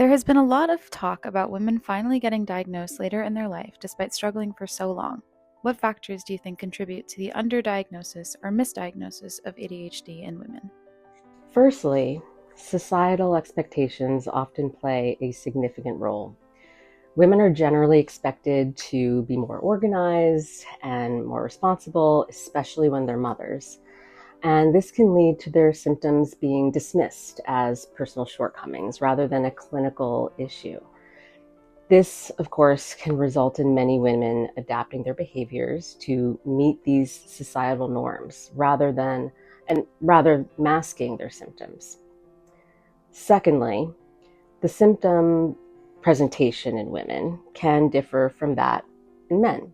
There has been a lot of talk about women finally getting diagnosed later in their life despite struggling for so long. What factors do you think contribute to the underdiagnosis or misdiagnosis of ADHD in women? Firstly, societal expectations often play a significant role. Women are generally expected to be more organized and more responsible, especially when they're mothers. And this can lead to their symptoms being dismissed as personal shortcomings rather than a clinical issue. This, of course, can result in many women adapting their behaviors to meet these societal norms rather masking their symptoms. Secondly, the symptom presentation in women can differ from that in men.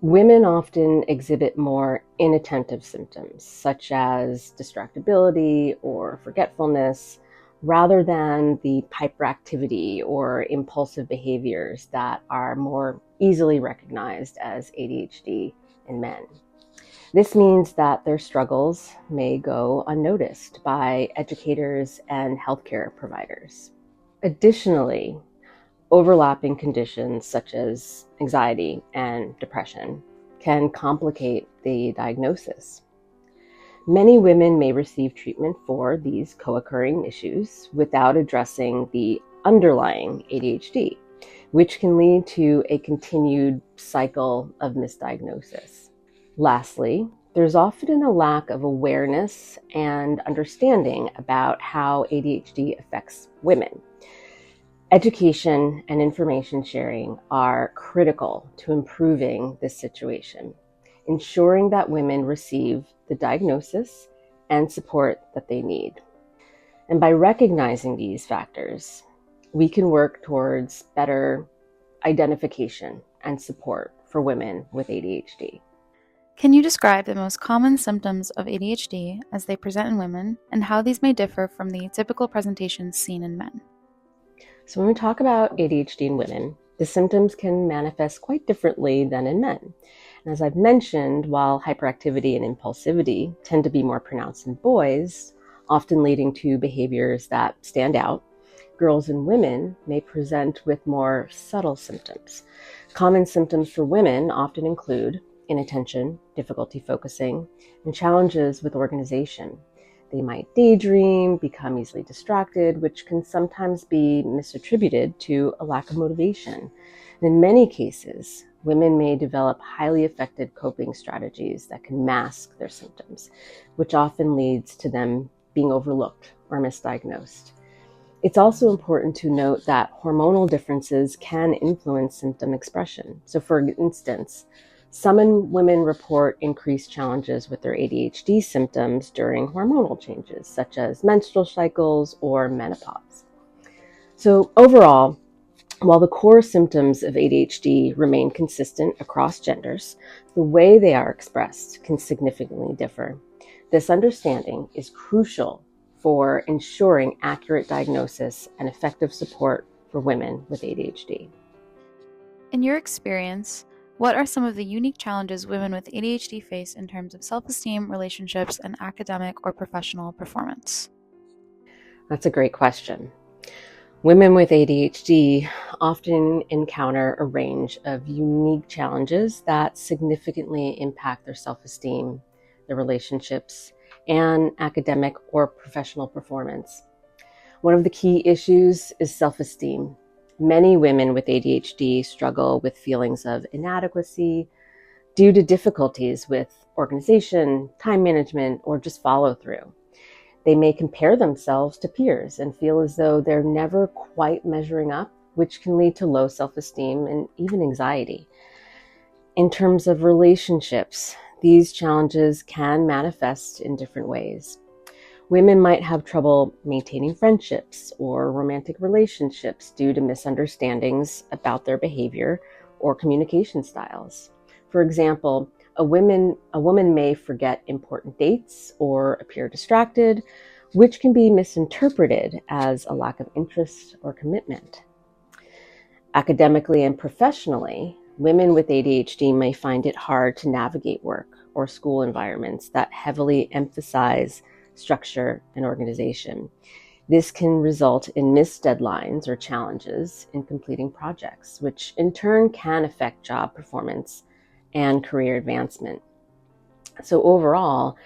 Women often exhibit more inattentive symptoms, such as distractibility or forgetfulness, rather than the hyperactivity or impulsive behaviors that are more easily recognized as ADHD in men. This means that their struggles may go unnoticed by educators and healthcare providers. Additionally, overlapping conditions such as anxiety and depression can complicate the diagnosis. Many women may receive treatment for these co-occurring issues without addressing the underlying ADHD, which can lead to a continued cycle of misdiagnosis. Lastly, there's often a lack of awareness and understanding about how ADHD affects women. Education and information sharing are critical to improving this situation, ensuring that women receive the diagnosis and support that they need. And by recognizing these factors, we can work towards better identification and support for women with ADHD. Can you describe the most common symptoms of ADHD as they present in women and how these may differ from the typical presentations seen in men? So when we talk about ADHD in women, the symptoms can manifest quite differently than in men. And as I've mentioned, while hyperactivity and impulsivity tend to be more pronounced in boys, often leading to behaviors that stand out, girls and women may present with more subtle symptoms. Common symptoms for women often include inattention, difficulty focusing, and challenges with organization. They might daydream, become easily distracted, which can sometimes be misattributed to a lack of motivation. And in many cases, women may develop highly effective coping strategies that can mask their symptoms, which often leads to them being overlooked or misdiagnosed. It's also important to note that hormonal differences can influence symptom expression. So for instance, some women report increased challenges with their ADHD symptoms during hormonal changes, such as menstrual cycles or menopause. So overall, while the core symptoms of ADHD remain consistent across genders, the way they are expressed can significantly differ. This understanding is crucial for ensuring accurate diagnosis and effective support for women with ADHD. In your experience, what are some of the unique challenges women with ADHD face in terms of self-esteem, relationships, and academic or professional performance? That's a great question. Women with ADHD often encounter a range of unique challenges that significantly impact their self-esteem, their relationships, and academic or professional performance. One of the key issues is self-esteem. Many women with ADHD struggle with feelings of inadequacy due to difficulties with organization, time management, or just follow through. They may compare themselves to peers and feel as though they're never quite measuring up, which can lead to low self-esteem and even anxiety. In terms of relationships, these challenges can manifest in different ways. Women might have trouble maintaining friendships or romantic relationships due to misunderstandings about their behavior or communication styles. For example, a woman may forget important dates or appear distracted, which can be misinterpreted as a lack of interest or commitment. Academically and professionally, women with ADHD may find it hard to navigate work or school environments that heavily emphasize structure and organization. This can result in missed deadlines or challenges in completing projects, which in turn can affect job performance and career advancement. So overall,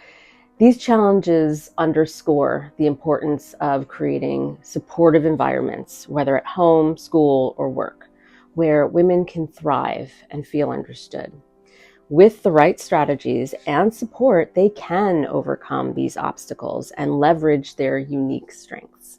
these challenges underscore the importance of creating supportive environments, whether at home, school, or work, where women can thrive and feel understood. With the right strategies and support, they can overcome these obstacles and leverage their unique strengths.